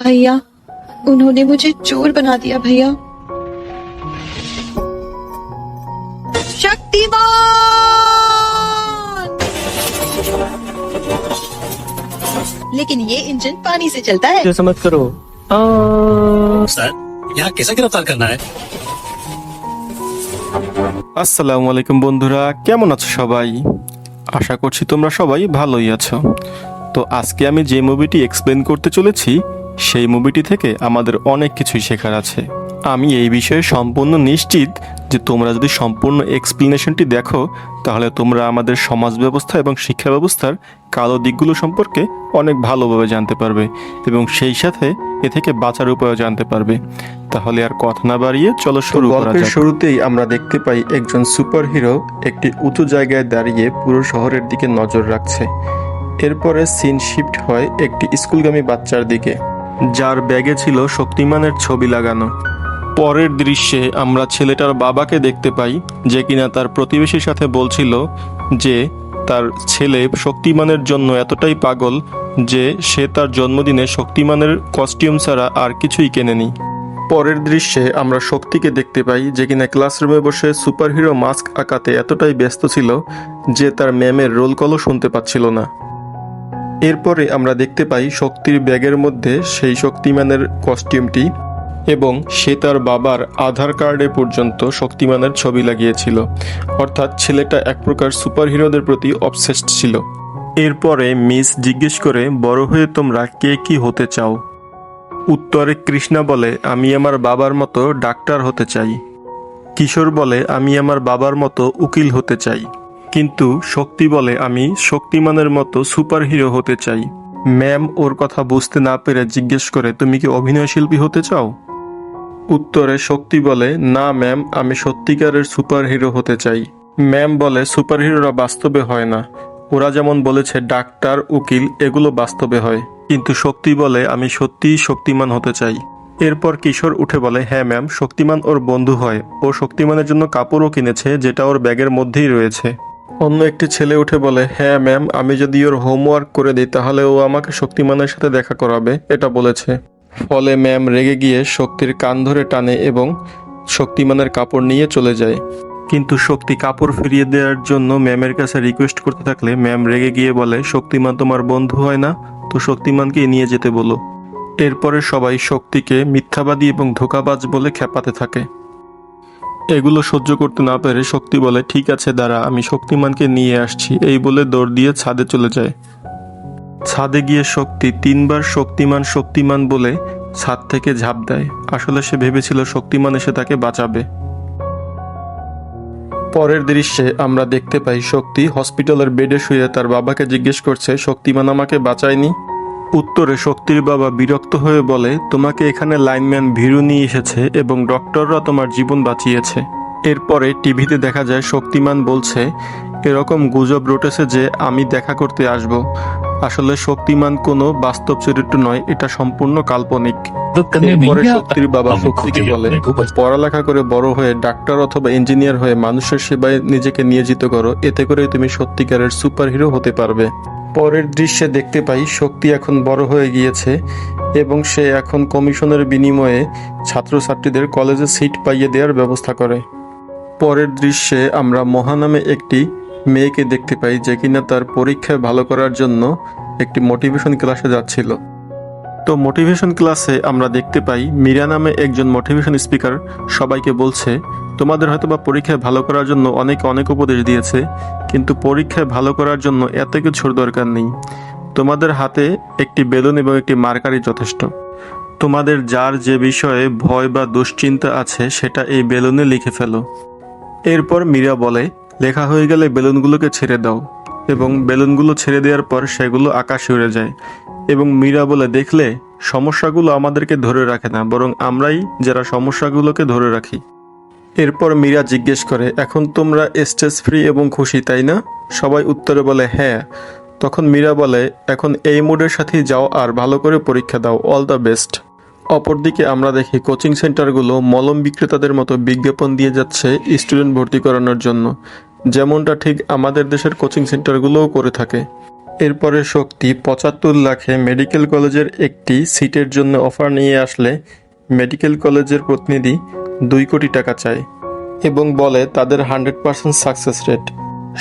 भैया, उन्होंने मुझे चोर बना दिया भैया। शक्तिमान! लेकिन ये इंजन पानी से चलता है। जो समझ करो सर, यहाँ कैसे गिरफ्तार करना है? আসসালামু আলাইকুম বন্ধুরা, কেমন আছো সবাই? আশা করছি তোমরা সবাই ভালোই আছো। তো আজকে আমি যে মুভিটি এক্সপ্লেন করতে চলেছি সেই মুভিটি থেকে আমাদের অনেক কিছুই শেখার আছে। আমি এই বিষয়ে সম্পূর্ণ নিশ্চিত যে তোমরা যদি সম্পূর্ণ এক্সপ্লেনেশনটি দেখো তাহলে তোমরা আমাদের সমাজ ব্যবস্থা এবং শিক্ষা ব্যবস্থার কালো দিকগুলো সম্পর্কে অনেক ভালোভাবে জানতে পারবে এবং সেই সাথে এ থেকে বাঁচার উপায়ও জানতে পারবে। তাহলে আর কথা না বাড়িয়ে চলো শুরু করা যাক। শুরুতেই আমরা দেখতে পাই একজন সুপারহিরো একটি উঁচু জায়গায় দাঁড়িয়ে পুরো শহরের দিকে নজর রাখছে। এরপরে সিন শিফট হয় একটি স্কুলগামী বাচ্চার দিকে, যার ব্যাগে ছিল শক্তিমানের ছবি লাগানো। পরের দৃশ্যে আমরা ছেলেটার বাবাকে দেখতে পাই, যে কিনা তার প্রতিবেশীর সাথে বলছিল যে তার ছেলে শক্তিমানের জন্য এতটাই পাগল যে সে তার জন্মদিনে শক্তিমানের কস্টিউম ছাড়া আর কিছুই কেনেনি। পরের দৃশ্যে আমরা শক্তিকে দেখতে পাই, যে কিনা ক্লাসরুমে বসে সুপারহিরো মাস্ক আঁকাতে এতটাই ব্যস্ত ছিল যে তার ম্যামের রোল কলও শুনতে পাচ্ছিল না। এরপরে আমরা দেখতে পাই শক্তির ব্যাগের মধ্যে সেই শক্তিমানের কস্টিউমটি এবং সে তার বাবার আধার কার্ডে পর্যন্ত শক্তিমানের ছবি লাগিয়েছিল, অর্থাৎ ছেলেটা এক প্রকার সুপারহিরোদের প্রতি অবসেসড ছিল। এরপরে মিস জিজ্ঞেস করে, বড় হয়ে তোমরা কে কি হতে চাও? উত্তরে কৃষ্ণা বলে, আমি আমার বাবার মতো ডাক্তার হতে চাই। কিশোর বলে, আমি আমার বাবার মতো উকিল হতে চাই। কিন্তু শক্তি বলে, আমি শক্তিমানের মতো সুপারহিরো হতে চাই। ম্যাম ওর কথা বুঝতে না পেরে জিজ্ঞেস করে, তুমি কি অভিনয় শিল্পী হতে চাও? উত্তরে শক্তি বলে, না ম্যাম, আমি সত্যিকারের সুপারহিরো হতে চাই। ম্যাম বলে, সুপারহিরোরা বাস্তবে হয় না, ওরা যেমন বলেছে ডাক্তার উকিল এগুলো বাস্তবে হয়। কিন্তু শক্তি বলে, আমি সত্যিই শক্তিমান হতে চাই। এরপর কিশোর উঠে বলে, হ্যাঁ ম্যাম, শক্তিমান ওর বন্ধু হয়, ও শক্তিমানের জন্য কাপড়ও কিনেছে যেটা ওর ব্যাগের মধ্যেই রয়েছে। অন্য একটি ছেলে উঠে বলে, হ্যাঁ ম্যাম, আমি যদি ওর হোমওয়ার্ক করে দিই তাহলে ও আমাকে শক্তিমানের সাথে দেখা করাবে, এটা বলেছে। ফলে ম্যাম রেগে গিয়ে শক্তির কান ধরে টানে এবং শক্তিমানের কাপড় নিয়ে চলে যায়। কিন্তু শক্তি কাপড় ফিরিয়ে দেওয়ার জন্য ম্যামের কাছে রিকোয়েস্ট করতে থাকলে ম্যাম রেগে গিয়ে বলে, শক্তিমান তোমার বন্ধু হয় না, তো শক্তিমানকে নিয়ে যেতে বলো। এরপরে সবাই শক্তিকে মিথ্যাবাদী এবং ধোঁকাবাজ বলে খেপাতে থাকে। এগুলো সহ্য করতে না পেরে শক্তি বলে, ঠিক আছে দাঁড়া, আমি শক্তিমানকে নিয়ে আসছি, এই বলে দৌড় দিয়ে ছাদে চলে যায়। ছাদে গিয়ে শক্তি 3 বার শক্তিমান শক্তিমান বলে ছাদ থেকে ঝাঁপ দেয়। আসলে সে ভেবেছিল শক্তিমান এসে তাকে বাঁচাবে। পরের দৃশ্যে আমরা দেখতে পাই শক্তি হসপিটালের বেডে শুয়ে তার বাবাকে জিজ্ঞেস করছে, শক্তিমান আমাকে বাঁচায়নি? উত্তরে শক্তির বাবা বিরক্ত হয়ে বলে, তোমাকে এখানে লাইনম্যান ভীরু নিয়ে এসেছে এবং ডক্টররা তোমার জীবন বাঁচিয়েছে। এরপরে টিভিতে দেখা যায় শক্তিমান বলছে, এরকম গুজব রটেছে যে আমি দেখা করতে আসব। আসলে শক্তিমান কোনো বাস্তব চরিত্র নয়, এটা সম্পূর্ণ কাল্পনিক। এরপরে শক্তির বাবা শক্তিকে বলে, পড়ালেখা করে বড় হয়ে ডাক্তার অথবা ইঞ্জিনিয়ার হয়ে মানুষের সেবায় নিজেকে নিয়োজিত করো, এতে করে তুমি সত্যিকারের সুপারহিরো হতে পারবে। পরের দৃশ্যে দেখতে পাই শক্তি এখন বড় হয়ে গিয়েছে এবং সে এখন কমিশনের বিনিময়ে ছাত্রছাত্রীদের কলেজে সিট পাইয়ে দেওয়ার ব্যবস্থা করে। পরের দৃশ্যে আমরা মহা নামে একটি মেয়েকে দেখতে পাই, যে কিনা তার পরীক্ষায় ভালো করার জন্য একটি মোটিভেশন ক্লাসে যাচ্ছিল। তো মোটিভেশন ক্লাসে আমরা দেখতে পাই মীরা নামে একজন মোটিভেশন স্পিকার সবাইকে বলছে, তোমাদের হয়তোবা পরীক্ষায় ভালো করার জন্য অনেকে অনেক উপদেশ দিয়েছে, কিন্তু পরীক্ষায় ভালো করার জন্য এত কিছুর দরকার নেই। তোমাদের হাতে একটি বেলুন এবং একটি মার্কারই যথেষ্ট। তোমাদের যার যে বিষয়ে ভয় বা দুশ্চিন্তা আছে সেটা এই বেলুনে লিখে ফেলো। এরপর মীরা বলে, লেখা হয়ে গেলে বেলুনগুলোকে ছেড়ে দাও, এবং বেলুনগুলো ছেড়ে দেওয়ার পর সেগুলো আকাশে উড়ে যায়। এবং মীরা বলে, দেখলে সমস্যাগুলো আমাদেরকে ধরে রাখে না, বরং আমরাই যারা সমস্যাগুলোকে ধরে রাখি। এরপর মীরা জিজ্ঞেস করে, এখন তোমরা স্ট্রেস ফ্রি এবং খুশি তাই না? সবাই উত্তরে বলে হ্যাঁ। তখন মীরা বলে, এখন এই মুডের সাথেই যাও আর ভালো করে পরীক্ষা দাও, অল দ্য বেস্ট। অপরদিকে আমরা দেখি কোচিং সেন্টারগুলো মলম বিক্রেতাদের মতো বিজ্ঞাপন দিয়ে যাচ্ছে স্টুডেন্ট ভর্তি করানোর জন্য, যেমনটা ঠিক আমাদের দেশের কোচিং সেন্টারগুলোও করে থাকে। এরপরে শক্তি ৭৫ লাখে মেডিকেল কলেজের একটি সিটের জন্য অফার নিয়ে আসলে মেডিকেল কলেজের প্রতিনিধি 2 কোটি টাকা চায় এবং বলে তাদের 100% সাকসেস রেট।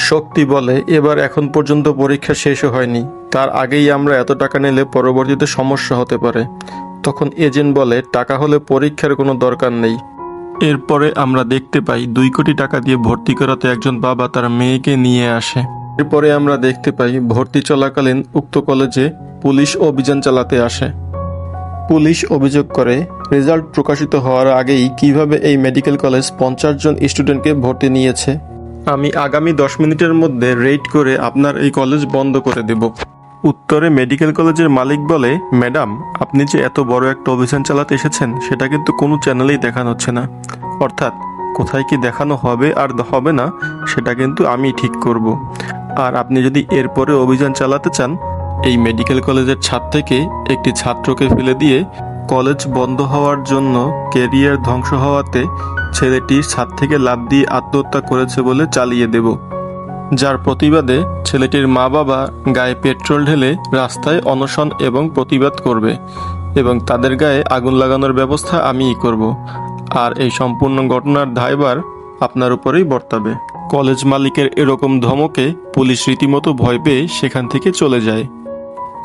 শক্তি বলে এবার এখন পর্যন্ত পরীক্ষা শেষও হয়নি, তার আগেই আমরা এত টাকা নিলে পরবর্তীতে সমস্যা হতে পারে। তখন এজেন্ট বলে টাকা হলে পরীক্ষার কোনো দরকার নেই। এরপরে আমরা দেখতে পাই 2 কোটি টাকা দিয়ে ভর্তি করাতে একজন বাবা তার মেয়েকে নিয়ে আসে। এরপরে আমরা দেখতে পাই ভর্তি চলাকালীন উক্ত কলেজে পুলিশ অভিযান চালাতে আসে। পুলিশ অভিযোগ করে রেজাল্ট প্রকাশিত হওয়ার আগেই কিভাবে এই মেডিকেল কলেজ 50 জন স্টুডেন্টকে ভর্তি নিয়েছে। আমি আগামী 10 মিনিটের মধ্যে রেড করে আপনার এই কলেজ বন্ধ করে দেব। উত্তরে মেডিকেল কলেজের মালিক বলে, ম্যাডাম আপনি যে এত বড় একটা অভিযান চালাতে এসেছেন সেটা কিন্তু কোনো চ্যানেলেই দেখানো হচ্ছে না। অর্থাৎ কোথায় কি দেখানো হবে আর হবে না সেটা কিন্তু আমি ঠিক করব। আর আপনি যদি এরপরে অভিযান চালাতে চান, এই মেডিকেল কলেজের ছাদ থেকে একটি ছাত্রকে ফেলে দিয়ে কলেজ বন্ধ হওয়ার জন্য ক্যারিয়ার ধ্বংস হওয়াতে ছেলেটি ছাদ থেকে লাফ দিয়ে আত্মহত্যা করেছে বলে চালিয়ে দেব। যার প্রতিবাদে ছেলেটির মা বাবা গায়ে পেট্রোল ঢেলে রাস্তায় অনশন এবং প্রতিবাদ করবে এবং তাদের গায়ে আগুন লাগানোর ব্যবস্থা আমিই করব। আর এই সম্পূর্ণ ঘটনার দায়ভার আপনার উপরেই বর্তাবে। কলেজ মালিকের এরকম ধমকে পুলিশ রীতিমতো ভয় পেয়ে সেখান থেকে চলে যায়।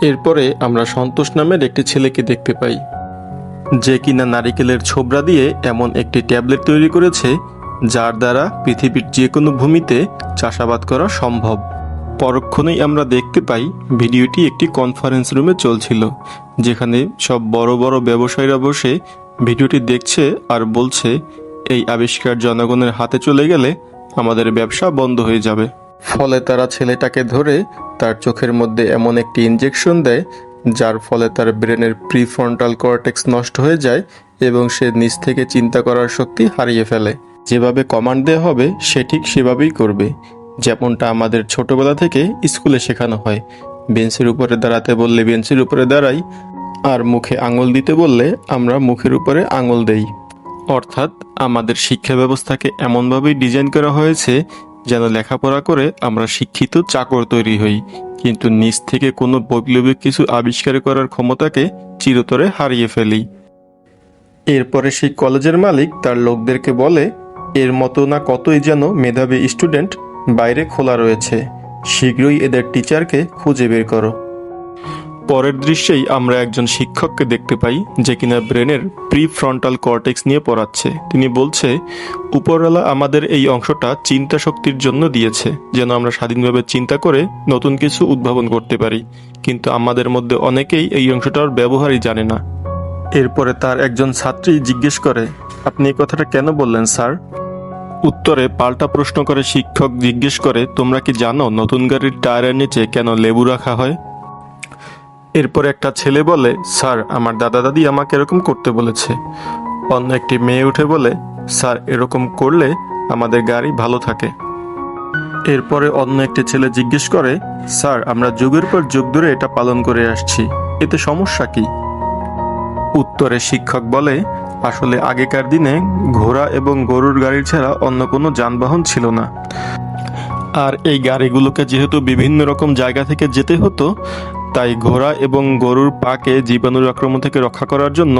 এরপরে আমরা সন্তোষ নামের একটি ছেলেকে দেখতে পাই, যে কিনা নারিকেলের ছোবড়া দিয়ে এমন একটি ট্যাবলেট তৈরি করেছে যার দ্বারা পৃথিবীর যে কোনো ভূমিতে চাষাবাদ করা সম্ভব। পরক্ষণেই আমরা দেখতে পাই ভিডিওটি একটি কনফারেন্স রুমে চলছিল, যেখানে সব বড় বড় ব্যবসায়ীরা বসে ভিডিওটি দেখছে আর বলছে এই আবিষ্কার জনগণের হাতে চলে গেলে আমাদের ব্যবসা বন্ধ হয়ে যাবে। ফলে তারা ছেলেটাকে ধরে তার চোখের মধ্যে এমন একটি ইনজেকশন দেয় যার ফলে তার ব্রেনের প্রিফ্রন্টাল কর্টেক্স নষ্ট হয়ে যায় এবং সে নিজ থেকে চিন্তা করার শক্তি হারিয়ে ফেলে। যেভাবে কমান্ড দেওয়া হবে সে ঠিক সেভাবেই করবে, যেমনটা আমাদের ছোটবেলা থেকে স্কুলে শেখানো হয়। বেঞ্চের উপরে দাঁড়াতে বললে বেঞ্চের উপরে দাঁড়াই, আর মুখে আঙুল দিতে বললে আমরা মুখের উপরে আঙুল দেই। অর্থাৎ আমাদের শিক্ষা ব্যবস্থাকে এমনভাবেই ডিজাইন করা হয়েছে যেন লেখাপড়া করে আমরা শিক্ষিত চাকর তৈরি হই, কিন্তু নিজ থেকে কোনো বৈপ্লবিক কিছু আবিষ্কার করার ক্ষমতাকে চিরতরে হারিয়ে ফেলি। এরপরে সেই কলেজের মালিক তার লোকদেরকে বলে, এর মতো না কতই যেন মেধাবী স্টুডেন্ট বাইরে খোলা রয়েছে, শীঘ্রই এদের টিচারকে খুঁজে বের করো। পরের দৃশ্যেই আমরা একজন শিক্ষককে দেখতে পাই যে কিনা ব্রেনের প্রিফ্রন্টাল কর্টেক্স নিয়ে পড়াচ্ছে। তিনি বলছে উপরওয়ালা আমাদের এই অংশটা চিন্তা শক্তির জন্য দিয়েছে যেন আমরা স্বাধীনভাবে চিন্তা করে নতুন কিছু উদ্ভাবন করতে পারি, কিন্তু আমাদের মধ্যে অনেকেই এই অংশটার ব্যবহারই জানে না। এরপরে তার একজন ছাত্রী জিজ্ঞেস করে, আপনি এই কথাটা কেন বললেন স্যার? উত্তরে পাল্টা প্রশ্ন করে শিক্ষক জিজ্ঞেস করে, তোমরা কি জানো নতুন গাড়ির টায়ারের নিচে কেন লেবু রাখা হয়? এরপর একটা ছেলে বলে, স্যার আমার দাদা দাদি আমাকে এরকম করতে বলেছে। অন্য একটি মেয়ে উঠে বলে, স্যার এরকম করলে আমাদের গাড়ি ভালো থাকে। এরপরে অন্য একটি ছেলে জিজ্ঞেস করে, স্যার আমরা যুগের পর যুগ ধরে এটা পালন করে আসছি, এতে সমস্যা কি? উত্তরে শিক্ষক বলে, আসলে আগেকার দিনে ঘোড়া এবং গরুর গাড়ি ছাড়া অন্য কোনো যানবাহন ছিল না, আর এই গাড়িগুলোকে যেহেতু বিভিন্ন রকম জায়গা থেকে যেতে হতো, তাই ঘোড়া এবং গরুর পাকে জীবাণুর আক্রমণ থেকে রক্ষা করার জন্য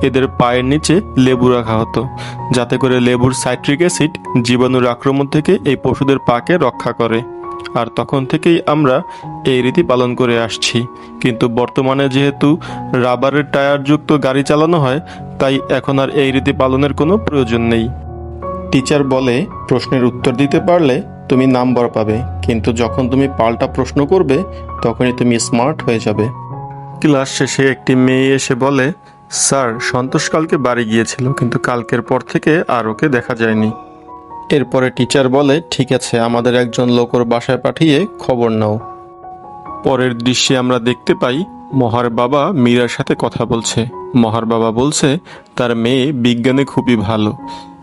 এদের পায়ের নিচে লেবু রাখা হতো, যাতে করে লেবুর সাইট্রিক অ্যাসিড জীবাণুর আক্রমণ থেকে এই পশুদের পাকে রক্ষা করে। আর তখন থেকেই আমরা এই রীতি পালন করে আসছি, কিন্তু বর্তমানে যেহেতু রাবারের টায়ারযুক্ত গাড়ি চালানো হয়, তাই এখন আর এই রীতি পালনের কোনো প্রয়োজন নেই। টিচার বলে, প্রশ্নের উত্তর দিতে পারলে তুমি নাম্বার পাবে, কিন্তু যখন তুমি পাল্টা প্রশ্ন করবে তখনই তুমি স্মার্ট হয়ে যাবে। ক্লাস শেষে একটি মেয়ে এসে বলে, স্যার সন্তোষ কালকে বাড়ি গিয়েছিল, কিন্তু কালকের পর থেকে আর ওকে দেখা যায়নি। এরপরে টিচার বলে, ঠিক আছে আমাদের একজন লোক ওর বাসায় পাঠিয়ে খবর নাও। পরের দৃশ্যে আমরা দেখতে পাই মহার বাবা মীরার সাথে কথা বলছে। মহার বাবা বলছে তার মেয়ে বিজ্ঞানে খুবই ভালো,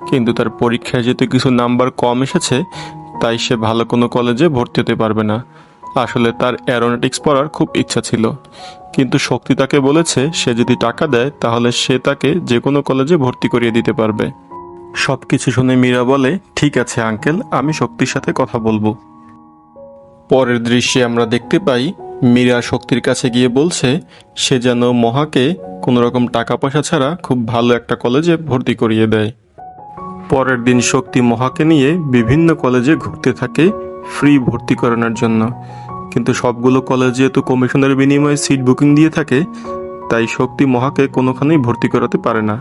কিন্তু তার পরীক্ষায় যেহেতু কিছু নাম্বার কম এসেছে তাই সে ভালো কোনো কলেজে ভর্তি হতে পারবে না। আসলে তার অ্যারোনটিক্স পড়ার খুব ইচ্ছা ছিল, কিন্তু শক্তি তাকে বলেছে সে যদি টাকা দেয় তাহলে সে তাকে যে কোনো কলেজে ভর্তি করিয়ে দিতে পারবে। সব কিছু শুনে মীরা বলে, ঠিক আছে আঙ্কেল, আমি শক্তির সাথে কথা বলবো। পরের দৃশ্যে আমরা দেখতে পাই মীরা শক্তির কাছে গিয়ে বলছে সে যেন মহাকে কোনো রকম টাকা পয়সা ছাড়া খুব ভালো একটা কলেজে ভর্তি করিয়ে দেয়। পরের দিন শক্তি মহাকে নিয়ে বিভিন্ন কলেজে ঘুরতে থাকে ফ্রি ভর্তি করানোর জন্য, কিন্তু সবগুলো কলেজ যেহেতু কমিশনের বিনিময়ে সিট বুকিং দিয়ে থাকে, তাই শক্তি মহাকে কোনোখানেই ভর্তি করাতে পারে না।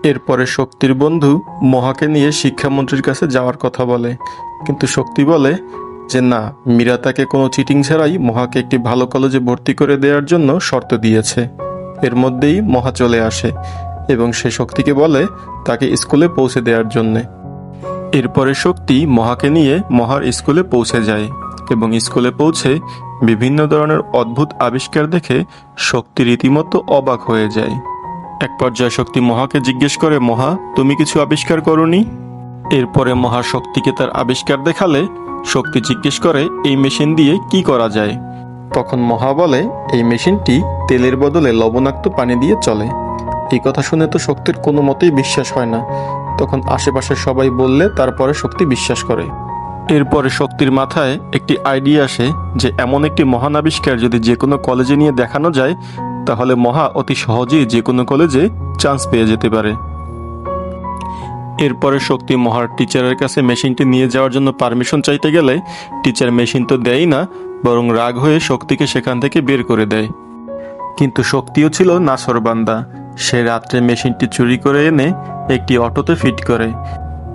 এরপরে শক্তির বন্ধু মহাকে নিয়ে শিক্ষামন্ত্রীর কাছে যাওয়ার কথা বলে, কিন্তু শক্তি বলে যে না, মীরা তাকে কোনো চিটিং ছাড়াই মহাকে একটি ভালো কলেজে ভর্তি করে দেওয়ার জন্য শর্ত দিয়েছে। এর মধ্যেই মহা চলে আসে এবং সে শক্তিকে বলে তাকে স্কুলে পৌঁছে দেওয়ার জন্যে। এরপরে শক্তি মহাকে নিয়ে মহার স্কুলে পৌঁছে যায় এবং স্কুলে পৌঁছে বিভিন্ন ধরনের অদ্ভুত আবিষ্কার দেখে শক্তি রীতিমতো অবাক হয়ে যায়। এক পর্যায়ে শক্তি মহাকে জিজ্ঞেস করে, মহা, তুমি কিছু আবিষ্কার করোনি? এরপরে মহা শক্তিকে তার আবিষ্কার দেখালে শক্তি জিজ্ঞেস করে এই মেশিন দিয়ে কি করা যায়। তখন মহা বলে এই মেশিনটি তেলের বদলে লবণাক্ত পানি দিয়ে চলে। এই কথা শুনে তো শক্তির কোনো মতেই বিশ্বাস হয় না। তখন আশেপাশে সবাই বললে তারপরে শক্তি বিশ্বাস করে। এরপরে শক্তির মাথায় একটি আইডিয়া আসে যে এমন একটি মহান আবিষ্কার যদি যে কোনো কলেজে নিয়ে দেখানো যায়, তাহলে মহা অতি সহজেই যে কোনো কলেজে চান্স পেয়ে যেতে পারে। এরপরে শক্তি মহার টিচারের কাছে মেশিনটি নিয়ে যাওয়ার জন্য পারমিশন চাইতে গেলে টিচার মেশিন তো দেয়ই না, বরং রাগ হয়ে শক্তিকে সেখান থেকে বের করে দেয়। কিন্তু শক্তিও ছিল নাছোড়বান্দা। সে রাত্রে মেশিনটি চুরি করে এনে একটি অটোতে ফিট করে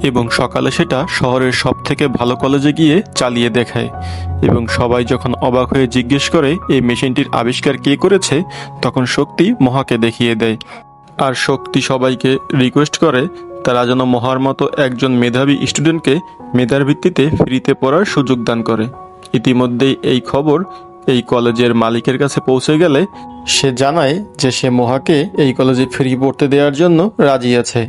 এবং সকালে সেটা শহরের সব থেকে ভালো কলেজে গিয়ে চালিয়ে দেখায়। এবং সবাই যখন অবাক হয়ে জিজ্ঞেস করে এই মেশিনটির আবিষ্কার কে করেছে, তখন শক্তি মহাকে দেখিয়ে দেয়। আর শক্তি সবাইকে রিকোয়েস্ট করে তারা যেন মহার মতো একজন মেধাবী স্টুডেন্টকে মেধার ভিত্তিতে ফ্রিতে পড়ার সুযোগ দান করে। ইতিমধ্যেই এই খবর এই কলেজের মালিকের কাছে পৌঁছে গেলে সে জানায় যে সে মহাকে এই কলেজে ফ্রি পড়তে দেওয়ার জন্য রাজি আছে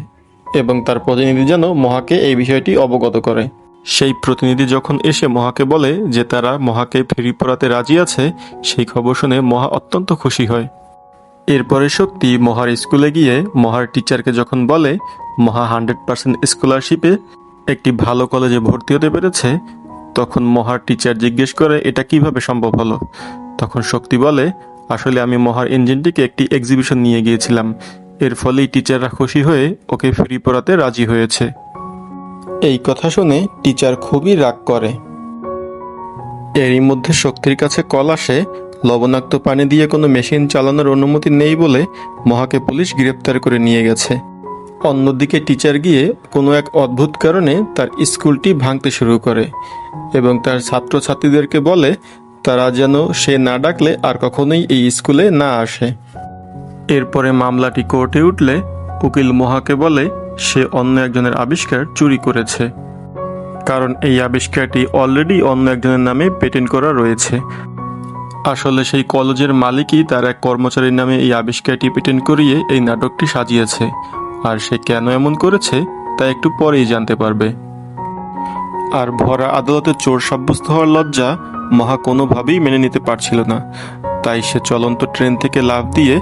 এবং তার প্রতিনিধি যেন মহাকে এই বিষয়টি অবগত করে। সেই প্রতিনিধি যখন এসে মহাকে বলে যে তারা মহাকে ফ্রি পড়াতে রাজি আছে, সেই খবর শুনে মহা অত্যন্ত খুশি হয়। এরপরে শক্তি মহার স্কুলে গিয়ে মহার টিচারকে যখন বলে মহা 100% স্কলারশিপে একটি ভালো কলেজে ভর্তি হতে পেরেছে, তখন মহার টিচার জিজ্ঞেস করে এটা কিভাবে সম্ভব হলো। তখন শক্তি বলে আসলে আমি মহার ইঞ্জিনটিকে একটি এক্সিবিশন নিয়ে গিয়েছিলাম, এর ফলেই টিচাররা খুশি হয়ে ওকে ফ্রি পড়াতে রাজি হয়েছে। এই কথা শুনে টিচার খুবই রাগ করে। এরই মধ্যে শক্তির কাছে কল আসে লবণাক্ত পানি দিয়ে কোনো মেশিন চালানোর অনুমতি নেই বলে মহাকে পুলিশ গ্রেপ্তার করে নিয়ে গেছে। অন্যদিকে টিচার গিয়ে কোনো এক অদ্ভুত কারণে তার স্কুলটি ভাঙতে শুরু করে এবং তার ছাত্রছাত্রীদেরকে বলে তারা যেন সে না ডাকলে আর কখনোই এই স্কুলে না আসে। এরপরে মামলাটি কোর্টে উঠলে উকিল মহাকে বলে সে অন্য একজনের আবিষ্কার চুরি করেছে, কারণ এই আবিষ্কারটি অলরেডি অন্য একজনের নামে পেটেন্ট করা রয়েছে। আসলে সেই কলেজের মালিকই তার এক কর্মচারীর নামে এই আবিষ্কারটি পেটেন্ট করিয়ে এই নাটকটি সাজিয়েছে, আর সে কেন এমন করেছে তা একটু পরেই জানতে পারবে। আর ভরা আদালতে চোর সাব্যস্ত হওয়ার লজ্জা মহা কোনোভাবেই মেনে নিতে পারছিল না, তাই সে চলন্ত ট্রেন থেকে লাফ দিয়ে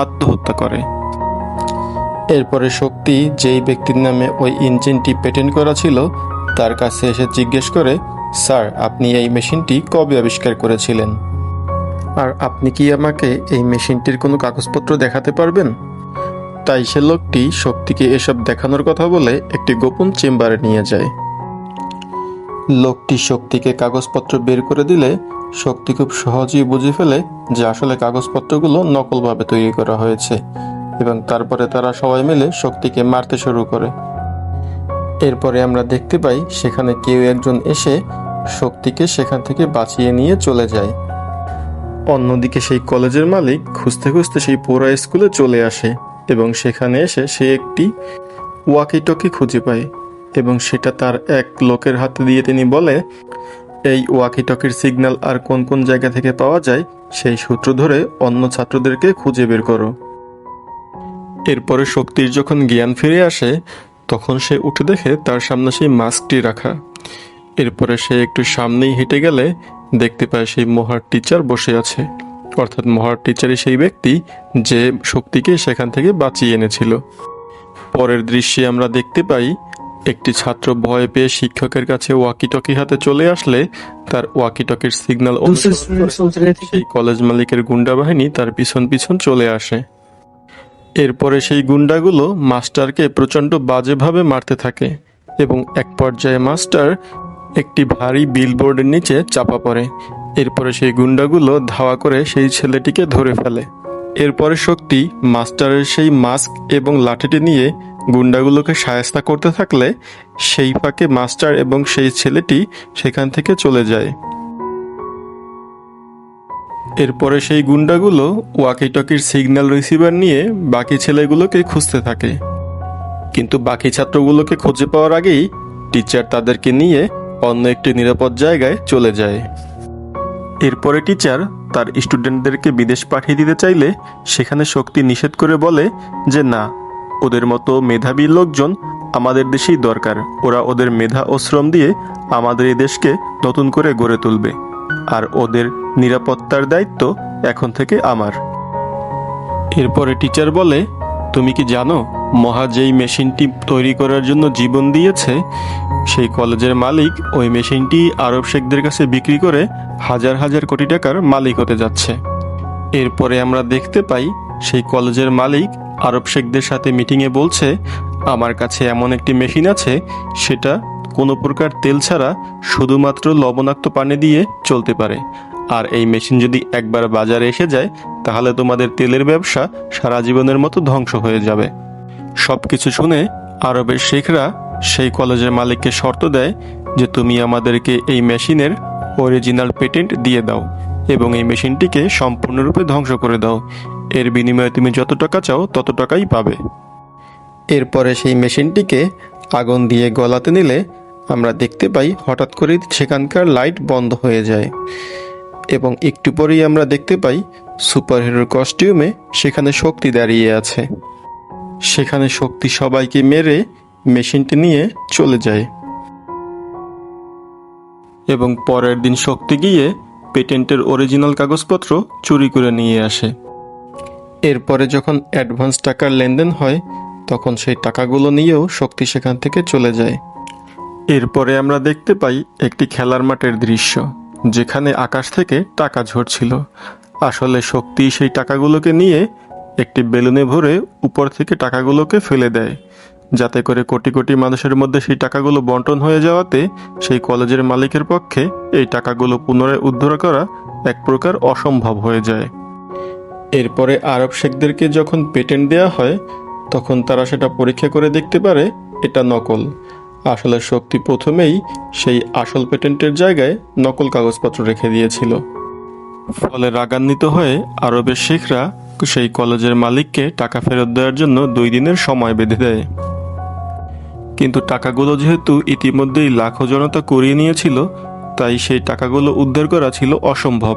আত্মহত্যা করে। এরপরে শক্তি যেই ব্যক্তির নামে ওই ইঞ্জিনটি পেটেন্ট করা ছিল তার কাছে এসে জিজ্ঞেস করে, স্যার, আপনি এই মেশিনটি কবে আবিষ্কার করেছিলেন? আর আপনি কি আমাকে এই মেশিনটির কোনো কাগজপত্র দেখাতে পারবেন? তাই সে লোকটি শক্তিকে এসব দেখানোর কথা বলে একটি গোপন চেম্বারে নিয়ে যায়। লোকটি শক্তিকে কাগজপত্র বের করে দিলে শক্তি খুব সহজেই বুঝে ফেলে যে আসলে কাগজপত্রগুলো নকলভাবে তৈরি করা হয়েছে এবং তারপরে তারা সবাই মিলে শক্তিকে মারতে শুরু করে। এরপরে আমরা দেখতে পাই সেখানে কেউ একজন এসে শক্তিকে সেখান থেকে বাঁচিয়ে নিয়ে চলে যায়। অন্যদিকে সেই কলেজের মালিক খুঁজতে খুঁজতে সেই পোড়া স্কুলে চলে আসে এবং সেখানে এসে সে একটি ওয়াকিটকি খুঁজে পায় এবং সেটা তার এক লোকের হাতে দিয়ে তিনি বলে এই ওয়াকিটকির সিগন্যাল আর কোন কোন জায়গা থেকে পাওয়া যায় সেই সূত্র ধরে অন্য ছাত্রদেরকে খুঁজে বের করো। এরপরে শক্তির যখন জ্ঞান ফিরে আসে তখন সে উঠে দেখে তার সামনে সেই মাস্কটি রাখা। এরপরে সে একটু সামনেই হেঁটে গেলে দেখতে পায় সেই মহার টিচার বসে আছে, অর্থাৎ মহার টিচারই সেই ব্যক্তি যে শক্তিকে সেখান থেকে বাঁচিয়ে এনেছিল। পরের দৃশ্যে আমরা দেখতে পাই একটি ছাত্র ভয় পেয়ে শিক্ষকের কাছে ওয়াকিটকি হাতে চলে আসলে তার ওয়াকিটকির সিগন্যাল সেই কলেজ মালিকের গুন্ডা বাহিনী তার পিছন পিছন চলে আসে। এরপরে সেই গুন্ডাগুলো মাস্টারকে প্রচণ্ড বাজেভাবে মারতে থাকে এবং এক পর্যায়ে মাস্টার একটি ভারী বিলবোর্ডের নিচে চাপা পড়ে। এরপরে সেই গুন্ডাগুলো ধাওয়া করে সেই ছেলেটিকে ধরে ফেলে। এরপরে শক্তি মাস্টারের সেই মাস্ক এবং লাঠিটি নিয়ে গুন্ডাগুলোকে শায়েস্তা করতে থাকলে সেই ফাঁকে মাস্টার এবং সেই ছেলেটি সেখান থেকে চলে যায়। এরপরে সেই গুন্ডাগুলো ওয়াকিটকির সিগন্যাল রিসিভার নিয়ে বাকি ছেলেগুলোকে খুঁজতে থাকে, কিন্তু বাকি ছাত্রগুলোকে খুঁজে পাওয়ার আগেই টিচার তাদেরকে নিয়ে অন্য একটি নিরাপদ জায়গায় চলে যায়। এরপরে টিচার তার স্টুডেন্টদেরকে বিদেশ পাঠিয়ে দিতে চাইলে সেখানে শক্তি নিষেধ করে বলে যে না, ওদের মতো মেধাবী লোকজন আমাদের দেশেই দরকার। ওরা ওদের মেধা ও শ্রম দিয়ে আমাদের এই দেশকে নতুন করে গড়ে তুলবে, আর ওদের নিরাপত্তার দায়িত্ব এখন থেকে আমার। এরপরে টিচার বলে, তুমি কি জানো মহা যেই মেশিনটি তৈরি করার জন্য জীবন দিয়েছে সেই কলেজের মালিক ওই মেশিনটি আরব শেখদের কাছে বিক্রি করে হাজার হাজার কোটি টাকার মালিক হতে যাচ্ছে। এরপরে আমরা দেখতে পাই সেই কলেজের মালিক আরব শেখদের সাথে মিটিংয়ে বলছে, আমার কাছে এমন একটি মেশিন আছে, সেটা কোনো প্রকার তেল ছাড়া শুধুমাত্র লবণাক্ত পানি দিয়ে চলতে পারে। আর এই মেশিন যদি একবার বাজারে এসে যায় তাহলে তোমাদের তেলের ব্যবসা সারা জীবনের মতো ধ্বংস হয়ে যাবে। সব কিছু শুনে আরবের শেখরা সেই কলেজের মালিককে শর্ত দেয় যে তুমি আমাদেরকে এই মেশিনের অরিজিনাল পেটেন্ট দিয়ে দাও এবং এই মেশিনটিকে সম্পূর্ণরূপে ধ্বংস করে দাও। এর বিনিময়ে তুমি যত টাকা চাও তত টাকাই পাবে। এরপরে সেই মেশিনটিকে আগুন দিয়ে গলাতে নিলে আমরা দেখতে পাই হঠাৎ করে সেখানকার লাইট বন্ধ হয়ে যায় এবং একটু পরেই আমরা দেখতে পাই সুপারহিরোর কস্টিউমে সেখানে শক্তি দাঁড়িয়ে আছে। সেখানে শক্তি সবাইকে মেরে মেশিনটি নিয়ে চলে যায় এবং পরের দিন শক্তি গিয়ে পেটেন্টের অরিজিনাল কাগজপত্র চুরি করে নিয়ে আসে। এরপরে যখন অ্যাডভান্স টাকার লেনদেন হয় তখন সেই টাকাগুলো নিয়েও শক্তি সেখান থেকে চলে যায়। এরপরে আমরা দেখতে পাই একটি খেলার মাঠের দৃশ্য, যেখানে আকাশ থেকে টাকা ঝরছিল। আসলে শক্তি সেই টাকাগুলোকে নিয়ে একটি বেলুনে ভরে উপর থেকে টাকাগুলোকে ফেলে দেয়, যাতে করে কোটি কোটি মানুষের মধ্যে সেই টাকাগুলো বন্টন হয়ে যাওয়াতে সেই কলেজের মালিকের পক্ষে এই টাকাগুলো পুনরায় উদ্ধার করা এক প্রকার অসম্ভব হয়ে যায়। এরপরে আরব শেখদেরকে যখন পেটেন্ট দেওয়া হয় তখন তারা সেটা পরীক্ষা করে দেখতে পারে এটা নকল। আসলে শক্তি প্রথমেই সেই আসল পেটেন্টের জায়গায় নকল কাগজপত্র রেখে দিয়েছিল। ফলে রাগান্বিত হয়ে আরবের শেখরা সেই কলেজের মালিককে টাকা ফেরত দেওয়ার জন্য 2 দিনের সময় বেঁধে দেয়। কিন্তু টাকাগুলো যেহেতু ইতিমধ্যেই লাখো জনতা করিয়ে নিয়েছিল, তাই সেই টাকাগুলো উদ্ধার করা ছিল অসম্ভব।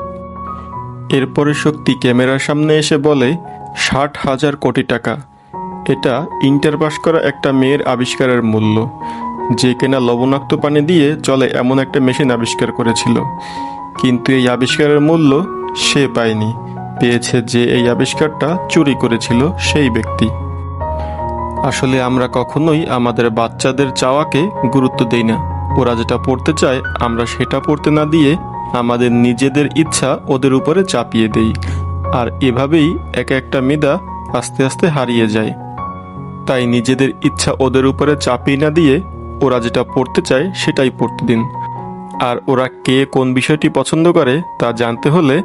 এরপরে শক্তি ক্যামেরার সামনে এসে বলে 60,000 কোটি টাকা। এটা ইন্টার পাস করা একটা মেয়ের আবিষ্কারের মূল্য, যে কিনা লবণাক্ত পানি দিয়ে চলে এমন একটা মেশিন আবিষ্কার করেছিল। কিন্তু এই আবিষ্কারের মূল্য সে পায়নি, পেয়েছে যে এই আবিষ্কারটা চুরি করেছিল সেই ব্যক্তি। আসলে আমরা কখনোই আমাদের বাচ্চাদের চাওয়াকে গুরুত্ব দেই না। ওরা যেটা পড়তে চায় আমরা সেটা পড়তে না দিয়ে আমাদের নিজেদের ইচ্ছা ওদের উপরে চাপিয়ে দেই, আর এভাবেই এক একটা মেধা আস্তে আস্তে হারিয়ে যায়। তাই নিজেদের ইচ্ছা ওদের উপরে চাপিয়ে না দিয়ে ওরা যেটা পড়তে চায় সেটাই পড়তে দিন। আর ওরা কে কোন বিষয়টি পছন্দ করে তা জানতে হলে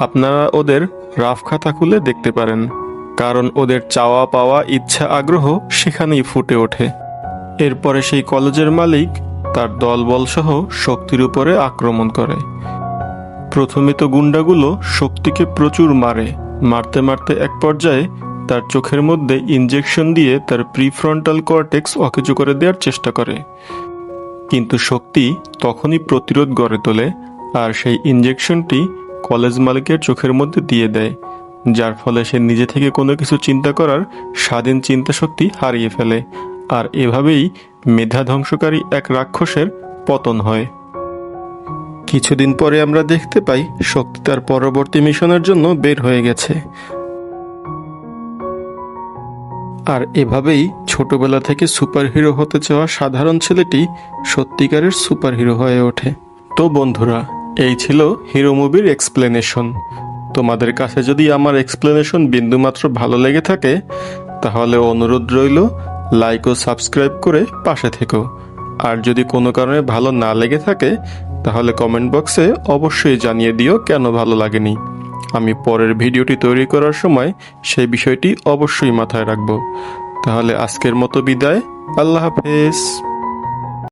আপনারা ওদের রাফ খাতা খুলে দেখতে পারেন, কারণ ওদের চাওয়া পাওয়া ইচ্ছা আগ্রহ সেখানেই ফুটে ওঠে। এরপরে সেই কলেজের মালিক তার দলবল সহ শক্তির উপরে আক্রমণ করে। প্রথমে তো গুন্ডাগুলো শক্তিকে প্রচুর মারতে মারতে এক পর্যায়ে তার চোখের মধ্যে ইনজেকশন দিয়ে তার প্রিফ্রন্টাল কর্টেক্স অকেজো করে দেওয়ার চেষ্টা করে, কিন্তু শক্তি তখনই প্রতিরোধ গড়ে তোলে আর সেই ইনজেকশনটি কলেজ মালিকের চোখের মধ্যে দিয়ে দেয়, যার ফলে সে নিজে থেকে কোনো কিছু চিন্তা করার স্বাধীন চিন্তা শক্তি হারিয়ে ফেলে। আর এভাবেই মেধা ধ্বংসকারী এক রাক্ষসের পতন হয়। কিছুদিন পরে আমরা দেখতে পাই শক্তি তার পরবর্তী মিশনের জন্য বের হয়ে গেছে। আর এভাবেই ছোটবেলা থেকে সুপারহিরো হতে চাওয়া সাধারণ ছেলেটি সত্যিকারের সুপারহিরো হয়ে ওঠে। তো বন্ধুরা, এই ছিল হিরো মুভির এক্সপ্লেনেশন। তোমাদের কাছে যদি আমার এক্সপ্লেনেশন বিন্দুমাত্র ভালো লেগে থাকে তাহলে অনুরোধ রইল লাইক ও সাবস্ক্রাইব করে পাশে থেকো। আর যদি কোনো কারণে ভালো না লেগে থাকে তাহলে কমেন্ট বক্সে অবশ্যই জানিয়ে দিও কেন ভালো লাগেনি। আমি পরের ভিডিওটি তৈরি করার সময় সেই বিষয়টি অবশ্যই মাথায় রাখব। তাহলে আজকের মতো বিদায়, আল্লাহ হাফেজ।